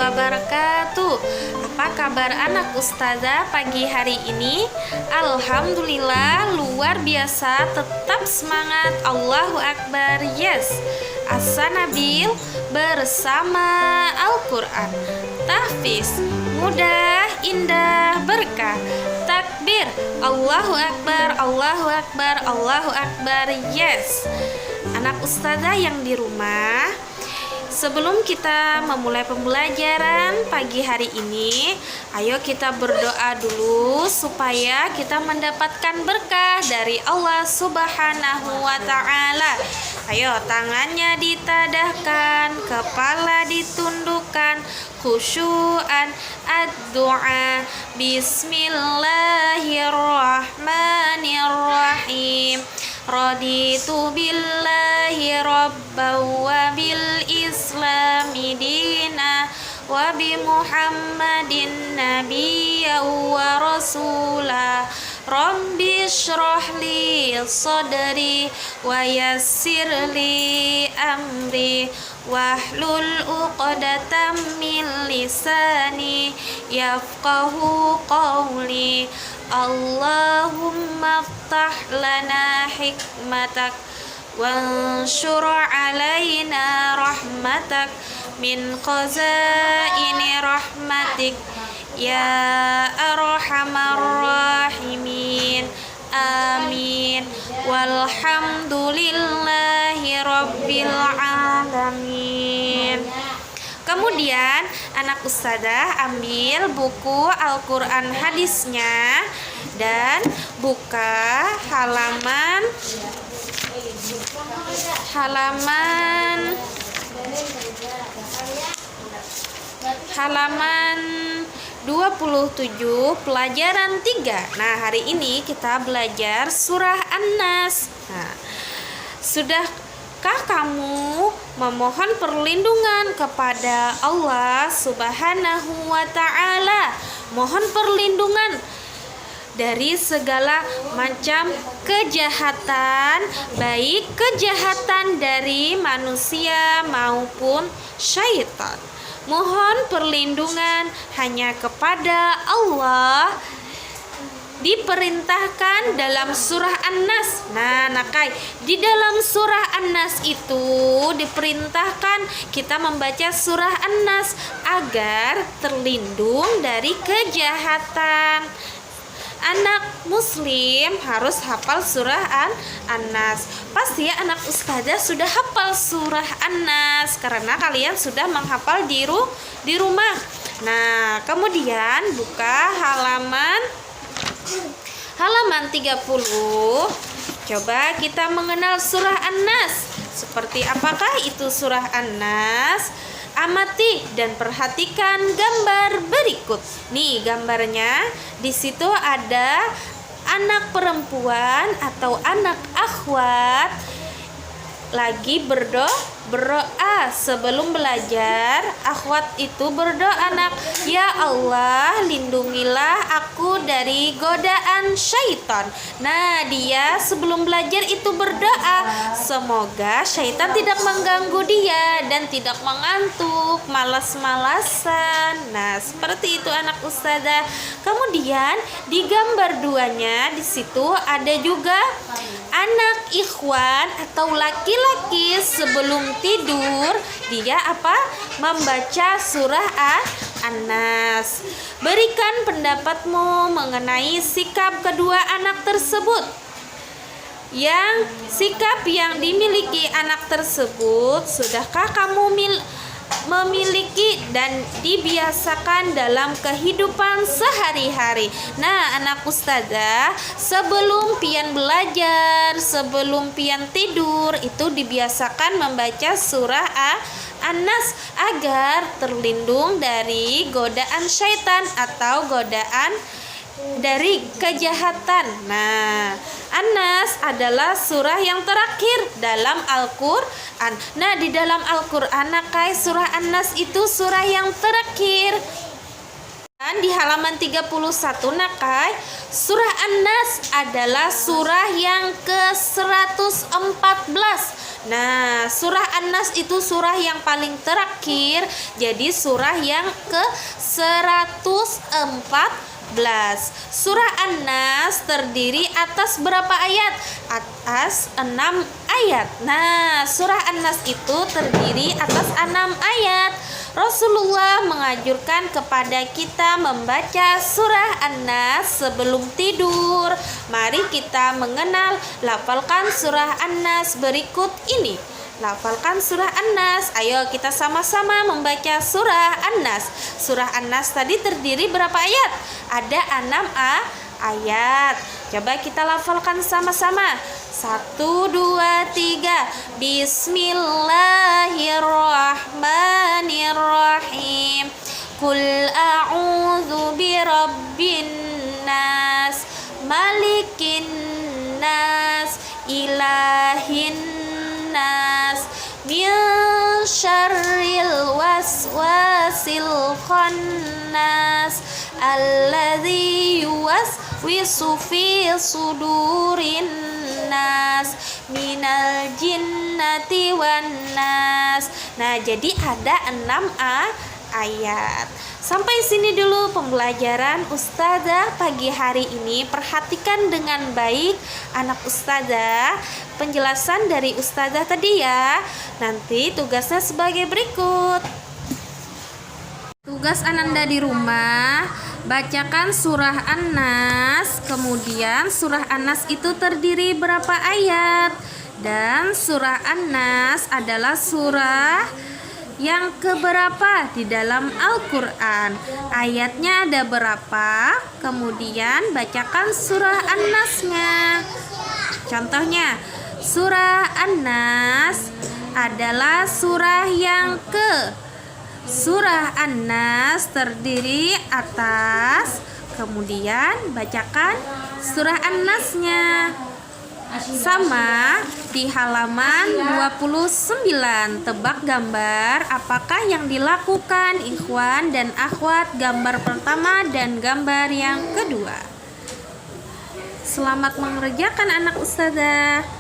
wabarakatuh. Apa kabar anak ustazah pagi hari ini? Alhamdulillah luar biasa, tetap semangat. Allahu Akbar. Yes, Asa Nabil bersama Al-Quran. Tahfiz mudah, indah, berkah. Takbir, Allahu Akbar, Allahu Akbar, Allahu Akbar. Yes, anak ustazah yang di rumah, sebelum kita memulai pembelajaran pagi hari ini, ayo kita berdoa dulu supaya kita mendapatkan berkah dari Allah Subhanahu wa Ta'ala. Ayo, tangannya ditadahkan, kepala ditundukkan, khusyuan ad-du'a. Bismillahirrahmanirrahim. Raditu billahi rabban wa bil islami dina wa bi muhammadin nabiyya wa rasula. Rabbi shrah li sadri wa yassir li amri wahlul 'uqdatam min lisani yafqahu qawli. Allahumma ftah lana hikmatak wanshur alaina rahmatak min qazaini rahmatik ya arhamar rahimin. Amin. Walhamdulillahi rabbil alamin. Kemudian anak ustazah ambil buku Al-Quran hadisnya dan buka halaman 27 pelajaran 3. Nah, hari ini kita belajar surah An-Nas. Nah, sudahkah kamu memohon perlindungan kepada Allah Subhanahu wa Ta'ala? Mohon perlindungan dari segala macam kejahatan, baik kejahatan dari manusia maupun syaitan. Mohon perlindungan hanya kepada Allah. Diperintahkan dalam surah An-Nas. Nah, nakai di dalam surah An-Nas itu diperintahkan kita membaca surah An-Nas agar terlindung dari kejahatan. Anak muslim harus hafal surah An-Nas. Pasti ya anak ustazah sudah hafal surah An-Nas karena kalian sudah menghafal di rumah. Nah, kemudian buka halaman 30. Coba kita mengenal surah An-Nas. Seperti apakah itu surah An-Nas? Amati dan perhatikan gambar berikut. Nih gambarnya, di situ ada anak perempuan atau anak akhwat lagi berdoa sebelum belajar. Akhwat itu berdoa, nak, ya Allah lindungilah aku dari godaan syaitan. Nah, dia sebelum belajar itu berdoa semoga syaitan tidak mengganggu dia dan tidak mengantuk, malas-malasan. Nah, seperti itu anak ustazah. Kemudian di gambar 2-nya di situ ada juga anak ikhwan atau laki-laki sebelum tidur dia membaca surah An-Nas. Berikan pendapatmu mengenai sikap kedua anak tersebut. Sikap yang dimiliki anak tersebut sudahkah kamu memiliki dan dibiasakan dalam kehidupan sehari-hari? Nah, anak ustazah, sebelum pian belajar, sebelum pian tidur itu dibiasakan membaca surah An-Nas agar terlindung dari godaan syaitan atau godaan dari kejahatan. Nah, An-Nas adalah surah yang terakhir dalam Al-Quran. Nah, di dalam Al-Quran, surah An-Nas itu surah yang terakhir. Di halaman 31 Nakai, surah An-Nas adalah surah yang ke-114. Nah, surah An-Nas itu surah yang paling terakhir, jadi surah yang ke-114. Surah An-Nas terdiri atas berapa ayat? Atas 6 ayat. Nah, surah An-Nas itu terdiri atas 6 ayat. Rasulullah menganjurkan kepada kita membaca surah An-Nas sebelum tidur. Mari kita mengenal, lafalkan surah An-Nas berikut ini. Lafalkan surah An-Nas. Ayo kita sama-sama membaca surah An-Nas. Surah An-Nas tadi terdiri berapa ayat? Ada 6 ayat. Coba kita lafalkan sama-sama. 1, 2, 3. Bismillahirrahmanirrahim. Qul a'udzu birabbin nas, malikin nas, ilahin nas, min syarril waswasil khannas, alladzi yuwaswisu fi sudurin nas, minal jinnati wan nas. Nah, jadi ada 6 ayat. Sampai sini dulu pembelajaran Ustazah pagi hari ini. Perhatikan dengan baik anak Ustazah penjelasan dari Ustazah tadi ya. Nanti tugasnya sebagai berikut. Tugas Ananda di rumah, bacakan surah An-Nas. Kemudian surah An-Nas itu terdiri berapa ayat? Dan surah An-Nas adalah surah yang keberapa di dalam Al-Quran? Ayatnya ada berapa? Kemudian bacakan surah An-Nasnya. Contohnya, surah An-Nas adalah surah yang Surah An-Nas terdiri atas, kemudian bacakan surah An-Nasnya. Sama di halaman 29. Tebak gambar apakah yang dilakukan ikhwan dan akhwat gambar pertama dan gambar yang kedua. Selamat mengerjakan anak Ustazah.